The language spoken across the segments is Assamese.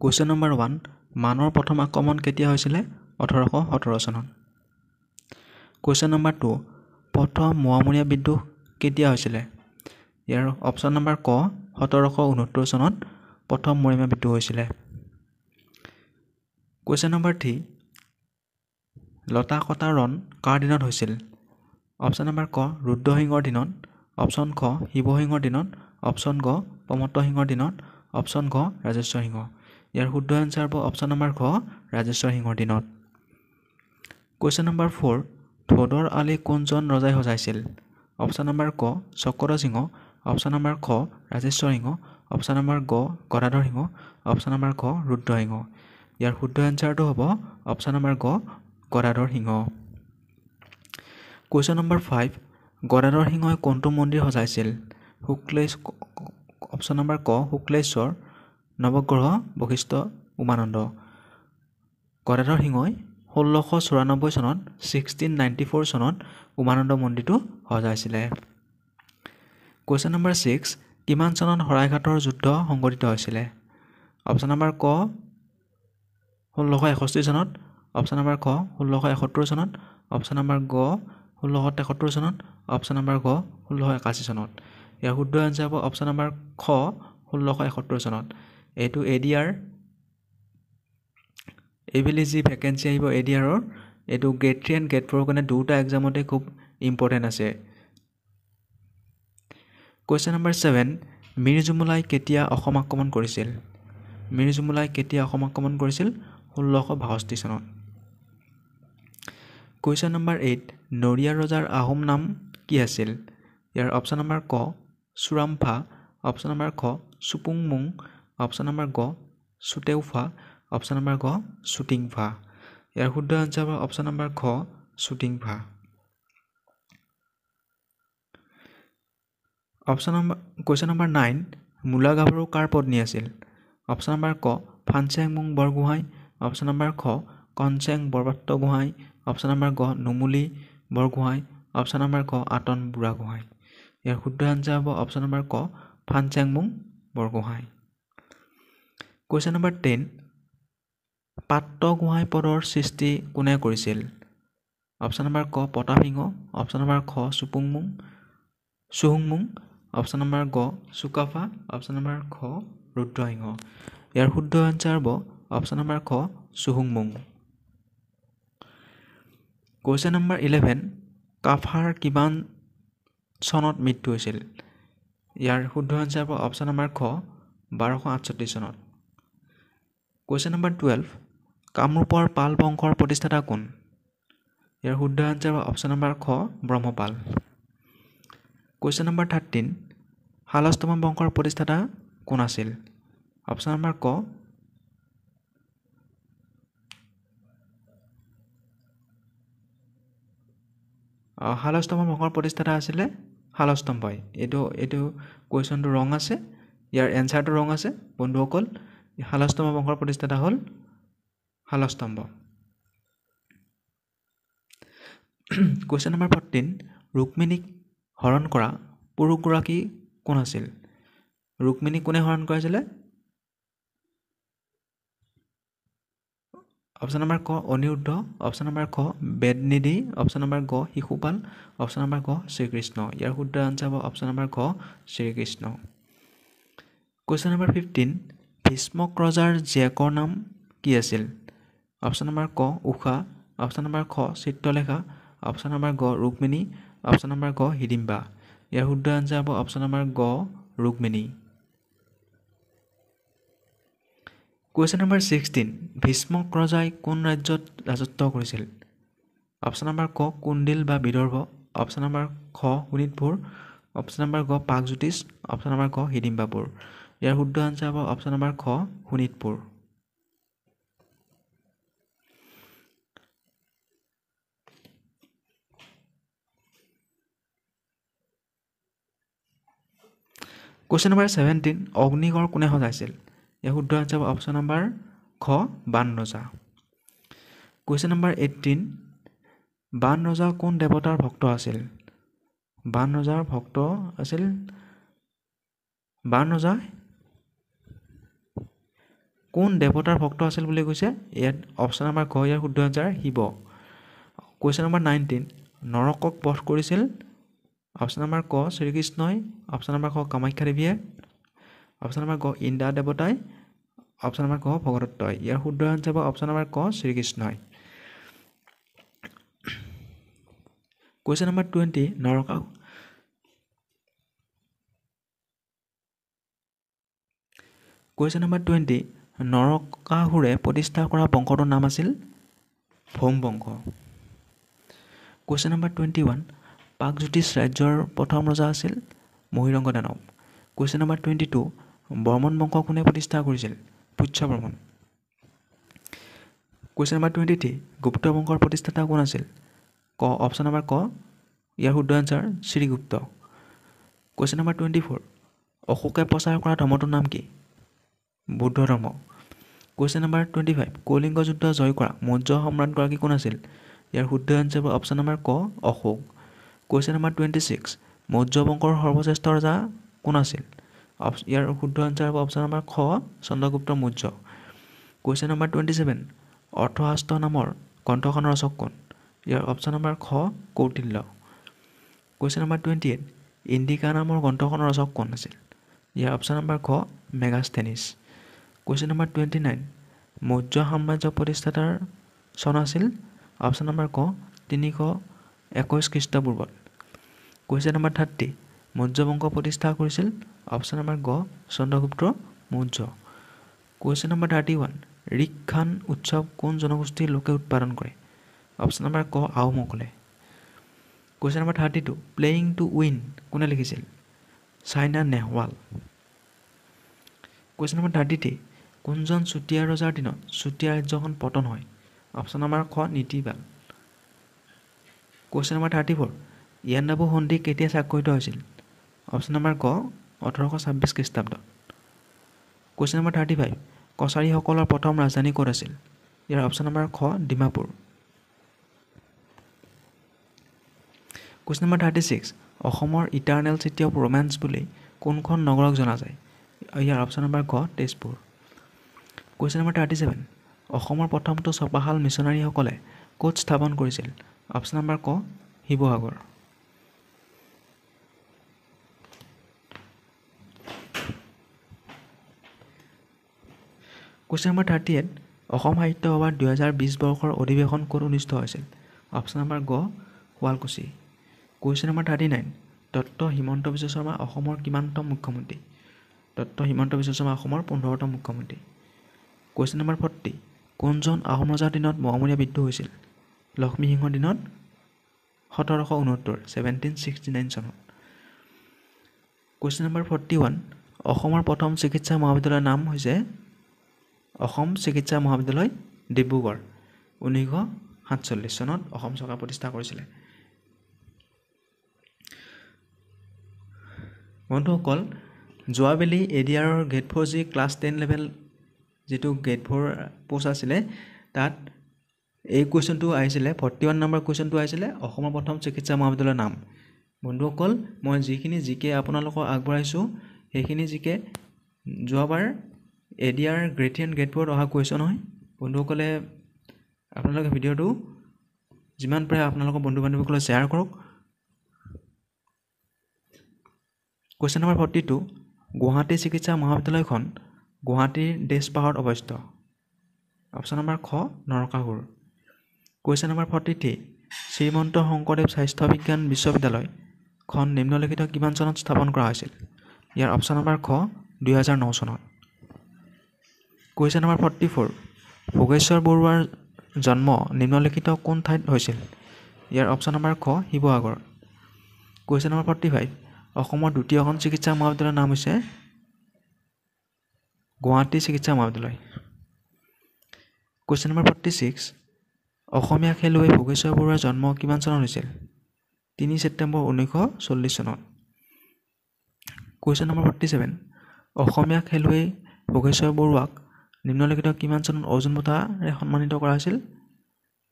কুৱেশ্যন নম্বৰ 1 মানৰ প্ৰথম আক্ৰমণ কেতিয়া হৈছিলে 1817 চনত কুৱেশ্যন নম্বৰ 2 প্ৰথম মোৱামৰীয়া বিদ্ৰোহ কেতিয়া হৈছিলে ইয়াৰ অপশ্যন নম্বৰ ক 1769 চনত প্ৰথম মোৱামৰীয়া বিদ্ৰোহ হৈছিলে কুৱেশ্যন নম্বৰ 3 লতা কটা ৰণ কাৰ দিনত হৈছিল অপশ্যন নম্বৰ ক ৰুদ্ৰসিংহৰ দিনত অপশ্যন খ শিৱসিংহৰ দিনত অপশ্যন গ প্ৰমত্ত সিংহৰ দিনত অপশ্যন ঘ ৰাজেশ্বৰ সিংহ ইয়াৰ শুদ্ধ এনসাৰ হ'ব অপশ্যন নম্বৰ ঘ ৰাজেশ্বৰ সিংহৰ দিনত কুৱেশ্যন নম্বৰ 4 ধোদৰ আলি কোনজন ৰজাই সজাইছিল অপশ্যন নম্বৰ ক চক্ৰধৰ সিংহ অপশ্যন নম্বৰ খ ৰাজেশ্বৰ সিংহ অপশ্যন নম্বৰ গ গদাধৰ সিংহ অপশ্যন নম্বৰ ঘ ৰুদ্ৰসিংহ ইয়াৰ শুদ্ধ এনসাৰটো হ'ব অপশ্যন নম্বৰ গ গদাধৰ সিংহ কুৱেশ্যন নম্বৰ 5 গদাধৰ সিংহই কোনটো মন্দিৰ সজাইছিল অপশ্যন নম্বৰ ক শুক্লেশ্বৰ নৱগ্ৰহ বশিষ্ঠ উমানন্দ গদাধৰ সিংহই 1694 চনত 1694 চনত উমানন্দ মন্দিৰটো সজাইছিলে কুৱেশ্যন নম্বৰ 6 কিমান চনত শৰাইঘাটৰ যুদ্ধ সংঘটিত হৈছিলে অপশ্যন নম্বৰ ক 1661 চনত অপশ্যন নম্বৰ খ 1671 চনত অপশ্যন নম্বৰ গ 1673 চনত অপশ্যন নম্বৰ গ 1681 চনত ইয়াৰ শুদ্ধ এনসাৰ হ'ব অপশ্যন নম্বৰ খ 1671 চনত এইটো এডিআৰ এইবেলি যি ভেকেঞ্চি আহিব এডিআৰৰ এইটো গ্ৰেড 3 এণ্ড গ্ৰেড 4 কাৰণে দুটা এক্সামতে খুব ইম্পৰ্টেণ্ট আছে কুৱেশ্যন নম্বৰ 7 মীৰ জুমলাই কেতিয়া অসম আক্ৰমণ কৰিছিল মীৰ জুমলাই কেতিয়া অসম আক্ৰমণ কৰিছিল 1662 চনত কুৱেশ্যন নম্বৰ 8 নৰিয়া ৰজাৰ আহোম নাম কি আছিল ইয়াৰ অপশ্যন নম্বৰ ক চুৰামফা অপশ্যন নম্বৰ খ চুপুংমুং অপশ্যন নম্বৰ গ চুতেউফা অপশ্যন নম্বৰ গ চুটিংফা ইয়াৰ শুদ্ধ এনসাৰ হ'ব অপশ্যন নম্বৰ খ চুটিংফা কুৱেশ্যন নম্বৰ 9 মূলা গাভৰু কাৰ পত্নী আছিল অপশ্যন নম্বৰ ক ফানচেংমুং বৰগোহাঁই অপশ্যন নম্বৰ খ কনচেং বৰপাত্ৰ গোহাঁই অপশ্যন নম্বৰ গ নুমলী বৰগোহাঁই অপশ্যন নম্বৰ ক আতন বুঢ়াগোহাঁই ইয়াৰ শুদ্ধ এনসাৰ হ'ব অপশ্যন নম্বৰ ক ফানচেংমুং বৰগোহাঁই কুৱেশ্যন নম্বৰ 10 পাত্ৰ গোহাঁই পদৰ সৃষ্টি কোনে কৰিছিল অপশ্যন নম্বৰ ক প্ৰতাপ সিংহ অপশ্যন নম্বৰ খ চুহুংমুং অপশ্যন নম্বৰ গ চুকাফা অপশ্যন নম্বৰ খ ৰুদ্ৰসিংহ ইয়াৰ শুদ্ধ এনসাৰ হ'ব অপশ্যন নম্বৰ খ চুহুংমুং কুৱেশ্যন নম্বৰ 11 কাফাৰ কিমান চনত মৃত্যু হৈছিল ইয়াৰ শুদ্ধ এনসাৰ হ'ব অপশ্যন নম্বৰ খ 1268 চনত কুৱেশ্যন নম্বৰ 12 কামৰূপৰ পাল বংশৰ প্ৰতিষ্ঠাতা কোন ইয়াৰ শুদ্ধ এনসাৰ হ'ব অপশ্যন নম্বৰ খ ব্ৰহ্মপাল কুৱেশ্যন নম্বৰ 13 শালস্তম্ভ বংশৰ প্ৰতিষ্ঠাতা কোন আছিল অপশ্যন নম্বৰ ক শালস্তম্ভ বংশৰ প্ৰতিষ্ঠাতা আছিলে শালস্তম্ভই এইটো কুৱেশ্যনটো ৰং আছে ইয়াৰ এনচাৰটো ৰং আছে বন্ধুসকল শালস্তম্ভ বংশৰ প্ৰতিষ্ঠাতা হ'ল শালস্তম্ভ কুৱেশ্যন নম্বৰ 14 ৰুক্মিণীক হৰণ কৰা পুৰুষগৰাকী কোন আছিল ৰুক্মিণীক কোনে হৰণ কৰাইছিলে অপশ্যন নম্বৰ ক অনিৰুদ্ধ অপশ্যন নম্বৰ খ বেদনিধি অপশ্যন নম্বৰ গ শিশুপাল অপশ্যন নম্বৰ গ শ্ৰীকৃষ্ণ ইয়াৰ শুদ্ধ এনসাৰ হ'ব অপশ্যন নম্বৰ গ শ্ৰীকৃষ্ণ কুৱেশ্যন নম্বৰ 15 ভীষ্মক ৰজাৰ জীয়েকৰ নাম কি আছিল অপশ্যন নম্বৰ ক উষা অপশ্যন নম্বৰ খ চিত্ৰলেখা অপশ্যন নম্বৰ গ ৰুক্মিণী অপশ্যন নম্বৰ গ হিডিম্বা ইয়াৰ শুদ্ধ এনসাৰ হ'ব অপশ্যন নম্বৰ গ ৰুক্মিণী কুৱেশ্যন নম্বৰ 16 ভীষ্মক ৰজাই কোন ৰাজ্যত ৰাজত্ব কৰিছিল অপশ্যন নম্বৰ ক কুণ্ডিল বা বিদৰ্ভ অপশ্যন নম্বৰ খ শোণিতপুৰ অপশ্যন নম্বৰ গ প্ৰাগজ্যোতিষ অপশ্যন নম্বৰ খ হিডিম্বাপুৰ ইয়াৰ শুদ্ধ এনসাৰ হ'ব অপশ্যন নম্বৰ খ শোণিতপুৰ কুৱেশ্যন নম্বৰ 17 অগ্নিগড় কোনে সজাইছিল ইয়াৰ শুদ্ধ এনসাৰ হ'ব অপশ্যন নম্বৰ খ বান ৰজা কুৱেশ্যন নম্বৰ 18 বান ৰজা কোন দেৱতাৰ ভক্ত আছিল বান ৰজাৰ ভক্ত আছিল বান ৰজা কোন দেৱতাৰ ভক্ত আছিল বুলি কৈছে ইয়াত অপশ্যন নম্বৰ ক ইয়াৰ শুদ্ধ আনচাৰ শিৱ কুৱেশ্যন নম্বৰ 19 নৰকক বধ কৰিছিল অপশ্যন নম্বৰ ক শ্ৰীকৃষ্ণই অপশ্যন নম্বৰ খ কামাখ্যা দেৱীয়ে অপশ্যন নম্বৰ ক ইন্দ্ৰা দেৱতাই অপশ্যন নম্বৰ ক ভগদত্তই ইয়াৰ শুদ্ধ আনচাৰ হ'ব অপশ্যন নম্বৰ ক শ্ৰীকৃষ্ণই কুৱেশ্যন নম্বৰ 20 কুৱেশ্যন নম্বৰ 20 নৰকাসুৰে প্ৰতিষ্ঠা কৰা বংশটোৰ নাম আছিল ভৌম বংশ কুৱেশ্যন নম্বৰ 21 প্ৰাগজ্যোতিষ ৰাজ্যৰ প্ৰথম ৰজা আছিল মহীৰংগ দানৱ কুৱেশ্যন নম্বৰ 22 বৰ্মন বংশ কোনে প্ৰতিষ্ঠা কৰিছিল পুষ্য বৰ্মন কুৱেশ্যন নম্বৰ 23 গুপ্ত বংশৰ প্ৰতিষ্ঠাতা কোন আছিল ক অপশ্যন নম্বৰ ক ইয়াৰ শুদ্ধ আনচাৰ শ্ৰীগুপ্ত কুৱেশ্যন নম্বৰ 24 অশোকে প্ৰচাৰ কৰা ধৰ্মটোৰ নাম কি বৌদ্ধ ধৰ্ম কুৱেশ্যন নম্বৰ 25 কলিংগ যুদ্ধ জয় কৰা মৌৰ্য সম্ৰাটগৰাকী কোন আছিল ইয়াৰ শুদ্ধ আনচাৰ অপশ্যন নম্বৰ ক অশোক কুৱেশ্যন নম্বৰ 26 মৌৰ্য বংশৰ সৰ্বশ্ৰেষ্ঠ ৰজা কোন আছিল ইয়াৰ শুদ্ধ আনচাৰ হ'ব অপশ্যন নম্বৰ খ চন্দ্ৰগুপ্ত মৌৰ্য কুৱেশ্যন নম্বৰ 27 অৰ্থশাস্ত্ৰ নামৰ গ্ৰন্থখনৰ ৰচক কোন ইয়াৰ অপশ্যন নম্বৰ খ কৌটিল্য কুৱেশ্যন নম্বৰ 28 ইণ্ডিকা নামৰ গ্ৰন্থখনৰ ৰচক কোন আছিল ইয়াৰ অপশ্যন নম্বৰ খ মেগাস্থেনিছ কুৱেশ্যন নম্বৰ 29 মৌৰ্য সাম্ৰাজ্য প্ৰতিষ্ঠাতাৰ চন আছিল অপশ্যন নম্বৰ ক 321 খ্ৰীষ্টপূৰ্বত কুৱেশ্যন নম্বৰ 30 মৌৰ্য বংশ প্ৰতিষ্ঠা কৰিছিল অপশ্যন নম্বৰ গ চন্দ্ৰগুপ্ত মৌৰ্য কুৱেশ্যন নম্বৰ 31 ৰিকখান উৎসৱ কোন জনগোষ্ঠীৰ লোকে উৎপাদন কৰে অপশ্যন নম্বৰ ক আহোমসকলে question number 32 playing to win কোনে লিখিছিল চাইনা নেহৱাল কুৱেশ্যন নম্বৰ 33 কোনজন চুতীয়া ৰজাৰ দিনত চুতীয়া ৰাজ্যখন পতন হয় অপশ্যন নম্বৰ খ নীতিবাল কুৱেশ্যন নম্বৰ 34 ইয়াণ্ডাবু সন্ধি কেতিয়া স্বাক্ষৰিত হৈছিল অপশ্যন নম্বৰ ক 1826 খ্ৰীষ্টাব্দত কুৱেশ্যন নম্বৰ 35 কছাৰীসকলৰ প্ৰথম ৰাজধানী ক'ত আছিল ইয়াৰ অপশ্যন নম্বৰ খ ডিমাপুৰ কুৱেশ্যন নম্বৰ 36 অসমৰ ইটাৰনেল চিটি অফ ৰোমেন্স বুলি কোনখন নগৰক জনা যায় ইয়াৰ অপশ্যন নম্বৰ খ তেজপুৰ কুৱেশ্যন নম্বৰ 37 অসমৰ প্ৰথমটো ছপাশাল মিছনাৰীসকলে ক'ত স্থাপন কৰিছিল অপশ্যন নম্বৰ ক শিৱসাগৰ কুৱেশ্যন নম্বৰ 38 অসম সাহিত্য সভাৰ 2020 বৰ্ষৰ অধিৱেশন ক'ত অনুষ্ঠিত হৈছিল অপশ্যন নম্বৰ গ শুৱালকুছি কুৱেশ্যন নম্বৰ 39 ডক্ট হিমন্ত বিশ্ব শৰ্মা অসমৰ কিমানতম মুখ্যমন্ত্ৰী ডক্ট হিমন্ত বিশ্ব শৰ্মা অসমৰ 15তম মুখ্যমন্ত্ৰী কুৱেশ্যন নম্বৰ 40 কোনজন আহোম ৰজাৰ দিনত মোৱামৰীয়া বিদ্ৰোহ হৈছিল লক্ষ্মী সিংহৰ দিনত 1769 চনত কুৱেশ্যন নম্বৰ 41 অসমৰ প্ৰথম চিকিৎসা মহাবিদ্যালয়ৰ নাম হৈছে অসম চিকিৎসা মহাবিদ্যালয় ডিব্ৰুগড় 1947 চনত অসম চৰকাৰ প্ৰতিষ্ঠা কৰিছিলে বন্ধুসকল যোৱাবেলি এডিআৰৰ গ্ৰেড 4G ক্লাছ 10 লেভেল যেটো গ্ৰেড 4 পোষ্ট আছিলে তাত এই কুৱেশ্যনটো আহিছিলে 41 নম্বৰ কুৱেশ্যনটো আহিছিলে অসমৰ প্ৰথম চিকিৎসা মহাবিদ্যালয়ৰ নাম বন্ধুসকল মই যিখিনি জিকে আপোনালোকক আগবঢ়াইছো সেইখিনি জিকে যোৱাবাৰ এডিআৰ গ্ৰেড 3 গ্ৰেড 4 অহা কুৱেশ্যন হয় বন্ধুসকলে আপোনালোকে ভিডিঅ'টো যিমান পাৰে আপোনালোকৰ বন্ধু বান্ধৱীসকলক শ্বেয়াৰ কৰক কুৱেশ্যন নম্বৰ 42 গুৱাহাটী চিকিৎসা মহাবিদ্যালয়খন গুৱাহাটীৰ দেশপাহৰত অৱস্থিত অপশ্যন নম্বৰ খ নৰকাসুৰ কুৱেশ্যন নম্বৰ 43 শ্ৰীমন্ত শংকৰদেৱ স্বাস্থ্য বিজ্ঞান বিশ্ববিদ্যালয়খন নিম্নলিখিত কিমান চনত স্থাপন কৰা হৈছিল ইয়াৰ অপশ্যন নম্বৰ খ 2009 চনত কুৱেশ্যন নম্বৰ 44 ভোগেশ্বৰ বৰুৱাৰ জন্ম নিম্নলিখিত কোন ঠাইত হৈছিল ইয়াৰ অপশ্যন নম্বৰ খ শিৱসাগৰ কুৱেশ্যন নম্বৰ 45 অসমৰ দ্বিতীয়খন চিকিৎসা মহাবিদ্যালয়ৰ নাম হৈছে গুৱাহাটী চিকিৎসা মহাবিদ্যালয় কুৱেশ্যন নম্বৰ 46 অসমীয়া খেলুৱৈ ভোগেশ্বৰ বৰুৱাৰ জন্ম কিমান চনত হৈছিল 3 ছেপ্টেম্বৰ 1940 চনত কুৱেশ্যন নম্বৰ 47 অসমীয়া খেলুৱৈ ভোগেশ্বৰ বৰুৱাক নিম্নলিখিত কিমান চনত অৰ্জুন বঁটাৰে সন্মানিত কৰা হৈছিল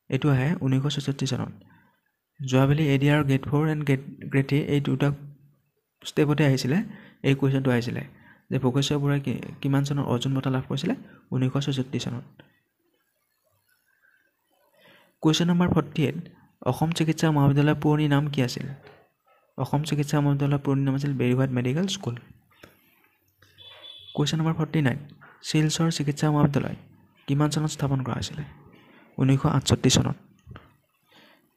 এটো আহে 1966 চনত যোৱাবেলি এডিআৰ গ্ৰেড 4 এণ্ড গ্ৰেড 3 এই দুটা ষ্টেপতে আহিছিলে এই কুৱেশ্যনটো আহিছিলে যে ভোগেশ্বৰ বৰুৱাই কিমান চনত অৰ্জুন বঁটা লাভ কৰিছিলে 1966 চনত কুৱেশ্যন নম্বৰ 48 অসম চিকিৎসা মহাবিদ্যালয়ৰ পুৰণি নাম কি আছিল অসম চিকিৎসা মহাবিদ্যালয়ৰ পুৰণি নাম আছিল Berry White medical school question number 49 Silchar চিকিৎসা মহাবিদ্যালয় কিমান চনত স্থাপন কৰা হৈছিল 1968 চনত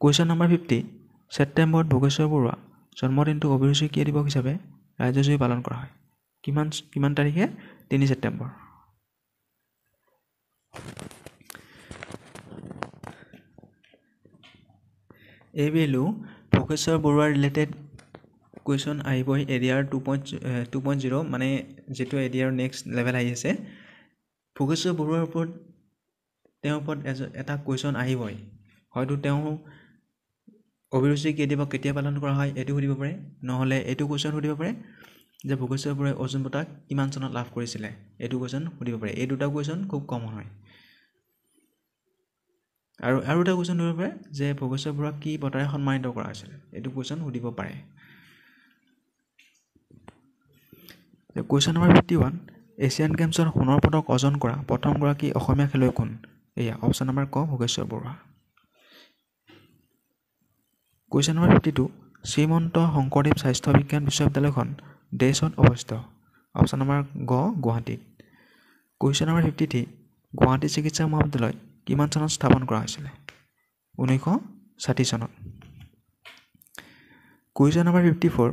কুৱেশ্যন নম্বৰ 50 ছেপ্টেম্বৰত ভোগেশ্বৰ বৰুৱা জন্মদিনটো অভিৰুচি ক্ৰীড়া দিৱস হিচাপে ৰাজ্যজুৰি পালন কৰা হয় কিমান তাৰিখে 3 ছেপ্টেম্বৰ এইবেলো ভোগেশ্বৰ বৰুৱাৰ ৰিলেটেড কুৱেশ্যন আহিবই এৰিয়াৰ 2.0 মানে যেটো এৰিয়াৰ নেক্সট লেভেল আহি আছে ভোগেশ্বৰ বৰুৱাৰ ওপৰত তেওঁৰ ওপৰত এটা কুৱেশ্যন আহিবই হয়তো তেওঁ অভিৰুচি ক্ৰীড়া দিৱস কেতিয়া পালন কৰা হয় এটো সুধিব পাৰে নহলে এটো কুৱেশ্যন সুধিব পাৰে যে ভোগেশ্বৰ বৰুৱাই অৰ্জুন বঁটা কিমান চনত লাভ কৰিছিলে এটো কুৱেশ্যন সুধিব পাৰে এই দুটা কুৱেশ্যন খুব কমন হয় আৰু এটা কুৱেশ্যন সুধিব পাৰে যে ভোগেশ্বৰ বৰুৱাক কি বঁটাৰে সন্মানিত কৰা হৈছিল এটো কুৱেশ্যন সুধিব পাৰে কুৱেশ্যন নম্বৰ 51 এছিয়ান গেমছৰ সোণৰ পদক অৰ্জন কৰা প্ৰথম গৰাকী অসমীয়া খেলুৱৈ কোন এয়া অপচন নম্বৰ ক ভোগেশ্বৰ বৰুৱা কুৱেশ্যন নম্বৰ 52 শ্ৰীমন্ত শংকৰদেৱ স্বাস্থ্য বিজ্ঞান বিশ্ববিদ্যালয়খন দেশত অৱস্থিত অপচন নম্বৰ গ গুৱাহাটীত কুৱেশ্যন নম্বৰ 53 গুৱাহাটী চিকিৎসা মহাবিদ্যালয় কিমান চনত স্থাপন কৰা হৈছিল 1960 চনত কুৱেশ্যন নম্বৰ 54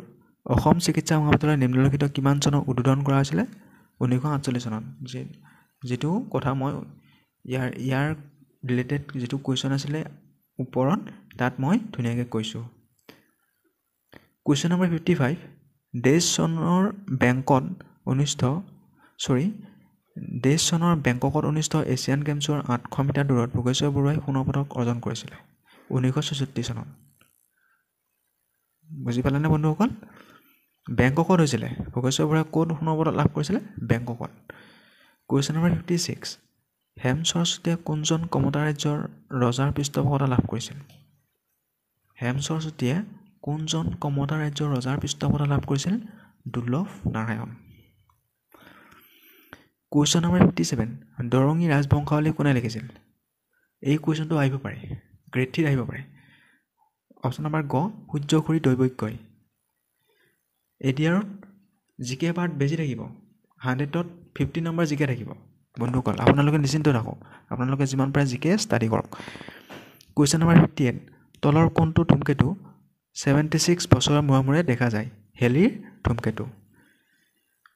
অসম চিকিৎসা মহাবিদ্যালয় নিম্নলিখিত কিমান চনত উদ্বোধন কৰা হৈছিল 1948 চনত যেটো কথা মই ইয়াৰ ৰিলেটেড যেটো কুৱেশ্যন আছিল ওপৰত তাত মই ধুনীয়াকৈ কৈছো কুৱেশ্যন নম্বৰ 55 দেশ চনৰ বেংকত অনুষ্ঠিত এছিয়ান গেমছৰ 800 মিটাৰ দৌৰত ভোগেশ্বৰ বৰুৱাই সোণৰ পদক অৰ্জন কৰিছিল 1966 চনত বুজি পালেনে বন্ধুসকল বেংককত হৈছিলে ভোগেশ্বৰ বৰুৱাই ক'ত সোণৰ পদক লাভ কৰিছিলে বেংককত কুৱেশ্যন নম্বৰ 56 হেম সৰস্বতীয়ে কোনজন কমতা ৰাজ্যৰ ৰজাৰ পৃষ্ঠপোষকতা লাভ কৰিছিল হেম সৰস্বতীয়ে কোনজন কমতা ৰাজ্যৰ ৰজাৰ পৃষ্ঠপোষকতা লাভ কৰিছিল দুৰ্লভ নাৰায়ণ কুৱেশ্যন নম্বৰ 57 দৰঙী ৰাজবংশাৱলী কোনে লিখিছিল এই কুৱেশ্যনটো আহিব পাৰে গ্ৰেড 3 আহিব পাৰে অপচন নম্বৰ গ সূৰ্যখুৰী দৈবক্যই এডিয়াৰত জিকে পাৰ্ট বেছি থাকিব 100ত 50 নম্বৰ জিকে থাকিব বন্ধুসকল আপোনালোকে নিশ্চিন্ত থাকক আপোনালোকে যিমান পাৰে জিকে ষ্টাডি কৰক কুৱেশ্যন নম্বৰ 58 তলৰ কোনটো ধূমকেতু 76 বছৰৰ মূৰে দেখা যায় হেলিৰ ধূমকেতু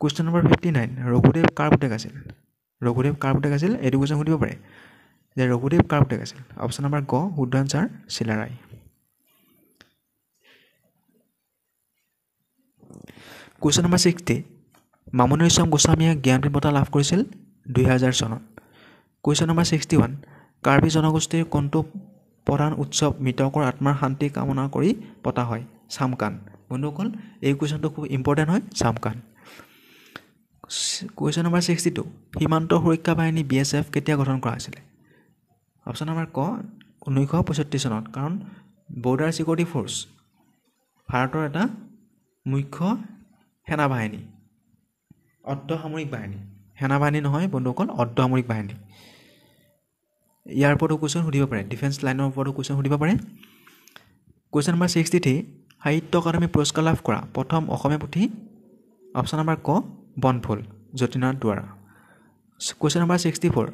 কুৱেশ্যন নম্বৰ 59 ৰঘুদেৱ কাৰ পুতেক আছিল এইটো কুৱেশ্যন সুধিব পাৰে যে ৰঘুদেৱ কাৰ পুতেক আছিল অপচন নম্বৰ গ উদয়নচাৰ চিলাৰায় কুৱেশ্যন নম্বৰ 60 মামণি ৰয়ছম গোস্বামীয়ে জ্ঞানপীঠ বঁটা লাভ কৰিছিল 2000 চনত কুৱেশ্যন নম্বৰ 61 কাৰ্বি জনগোষ্ঠীৰ কোনটো প্ৰধান উৎসৱ মৃতকৰ আত্মাৰ শান্তি কামনা কৰি পতা হয় চামকান বন্ধুসকল এই কুৱেশ্যনটো খুব ইম্পৰ্টেণ্ট হয় চামকান কুৱেশ্যন নম্বৰ 62 সীমান্ত সুৰক্ষা বাহিনী BSF কেতিয়া গঠন কৰা হৈছিল অপচন নম্বৰ ক 1965 চনত কাৰণ বৰ্ডাৰ সিকিউৰিটি ফ'ৰ্চ ভাৰতৰ এটা মুখ্য সেনাবাহিনী অৰ্ধসামৰিক বাহিনী সেনাবাহিনী নহয় বন্ধুসকল অৰ্ধসামৰিক বাহিনী ইয়াৰ ওপৰতো কুৱেশ্যন সুধিব পাৰে ডিফেন্স লাইনৰ ওপৰতো কুৱেশ্যন সুধিব পাৰে কুৱেশ্যন নম্বৰ 63 সাহিত্য একাডেমী পুৰস্কাৰ লাভ কৰা প্ৰথম অসমীয়া পুথি অপচন নম্বৰ ক বনফুল যতীনাথ দুৱৰা কুৱেশ্যন নম্বৰ 64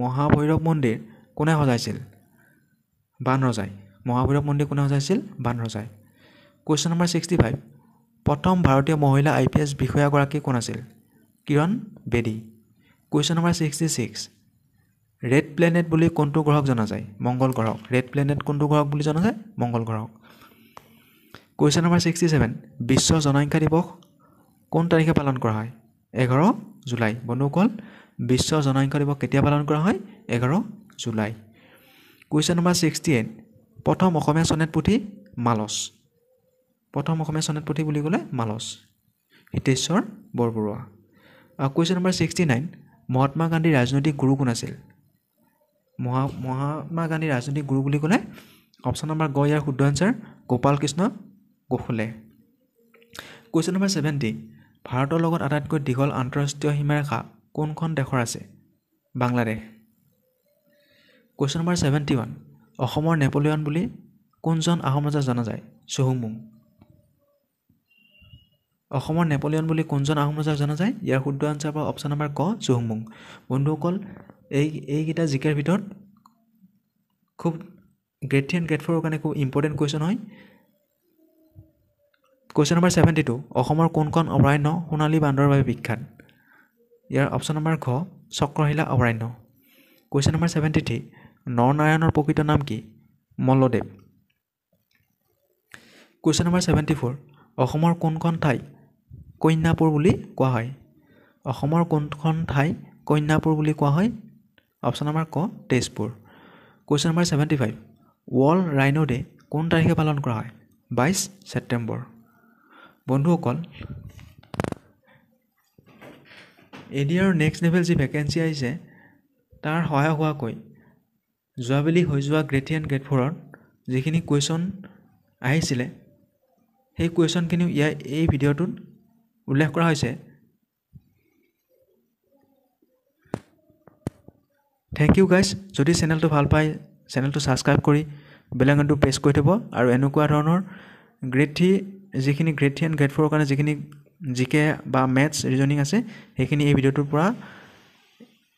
মহাভৈৰৱ মন্দিৰ কোনে সজাইছিল বানৰজাই মহাভৈৰৱ মন্দিৰ কোনে সজাইছিল বানৰজাই কুৱেশ্যন নম্বৰ 65 প্ৰথম ভাৰতীয় মহিলা IPS বিষয়াগৰাকী কোন আছিল কিৰণ বেদী কুৱেশ্যন নম্বৰ 66 ৰেড প্লেনেট বুলি কোনটো গ্ৰহক জনা যায় মংগল গ্ৰহক ৰেড প্লেনেট কোনটো গ্ৰহক বুলি জনা যায় মংগল গ্ৰহক কুৱেশ্যন নম্বৰ 67 বিশ্ব জনসংখ্যা দিৱস কোন তাৰিখে পালন কৰা হয় 11 জুলাই বন্ধুসকল বিশ্ব জনসংখ্যা দিৱস কেতিয়া পালন কৰা হয় 11 জুলাই কুৱেশ্যন নম্বৰ 68 প্ৰথম অসমীয়া সনেট পুথি মালচ প্ৰথম অসমীয়া সনেট পুথি বুলি ক'লে মালচ হিতেশ্বৰ বৰবৰুৱা কুৱেশ্যন নম্বৰ 69 মহাত্মা গান্ধীৰ ৰাজনৈতিক গুৰু কোন আছিল মহাত্মা গান্ধীৰ ৰাজনৈতিক গুৰু বুলি ক'লে অপচন নম্বৰ গ ইয়াৰ শুদ্ধ answer Gopal Krishna Gokhale question number 70 ভাৰতৰ লগত আটাইতকৈ দীঘল আন্তঃৰাষ্ট্ৰীয় সীমাৰেখা কোনখন দেশৰ আছে? বাংলাদেশ। কুৱেশ্যন নম্বৰ 71 অসমৰ নেপোলিয়ন বুলি কোনজন আহোম ৰজা জনা যায়? চুহুংমুং। অসমৰ নেপোলিয়ন বুলি কোনজন আহোম ৰজা জনা যায়? ইয়াৰ শুদ্ধ আনচাৰ পাব অপশ্যন নম্বৰ ক চুহুংমুং। বন্ধুসকল এইকেইটা জিকেৰ ভিতৰত খুব গ্ৰেড 3 and গ্ৰেড 4ৰ কাৰণে খুব ইম্পৰ্টেণ্ট কুৱেশ্যন হয়। কুৱেশ্যন নম্বৰ 72 অসমৰ কোনখন অভয়াৰণ্য সোণালী বান্দৰৰ বাবে বিখ্যাত? ইয়াৰ অপশ্যন নম্বৰ ঘ চক্ৰশিলা অভয়াৰণ্য। কুৱেশ্যন নম্বৰ 73 নৰনাৰায়ণৰ প্ৰকৃত নাম কি? মল্লদেৱ। কুৱেশ্যন নম্বৰ 74 অসমৰ কোনখন ঠাই কন্যাপুৰ বুলি কোৱা হয়? অসমৰ কোনখন ঠাই কন্যাপুৰ বুলি কোৱা হয়? অপশ্যন নম্বৰ ক Tezpur. Question number 75 world rhino day কোন তাৰিখে পালন কৰা হয়? 22 ছেপ্টেম্বৰ। বন্ধুসকল এডিআৰৰ নেক্সট লেভেল যি ভেকেঞ্চি আহিছে তাৰ সহায়ক হোৱাকৈ যোৱাবেলি হৈ যোৱা গ্ৰেড 3 and গ্ৰেড 4ৰ যিখিনি কুৱেশ্যন আহিছিলে সেই কুৱেশ্যনখিনিও এই ভিডিঅ'টোত উল্লেখ কৰা হৈছে। Thank you guys. যদি চেনেলটো ভাল পায় চেনেলটো ছাবস্ক্ৰাইব কৰি বেল আইকনটো প্ৰেছ কৰি থ'ব আৰু এনেকুৱা ধৰণৰ গ্ৰেড 3 যিখিনি গ্ৰেড 3 and গ্ৰেড 4ৰ কাৰণে যিখিনি জিকে বা মেথছ ৰিজনিং আছে সেইখিনি এই ভিডিঅ'টোৰ পৰা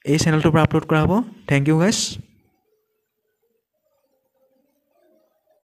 এই চেনেলটোৰ পৰা আপলোড কৰা হ'ব। Thank you guys.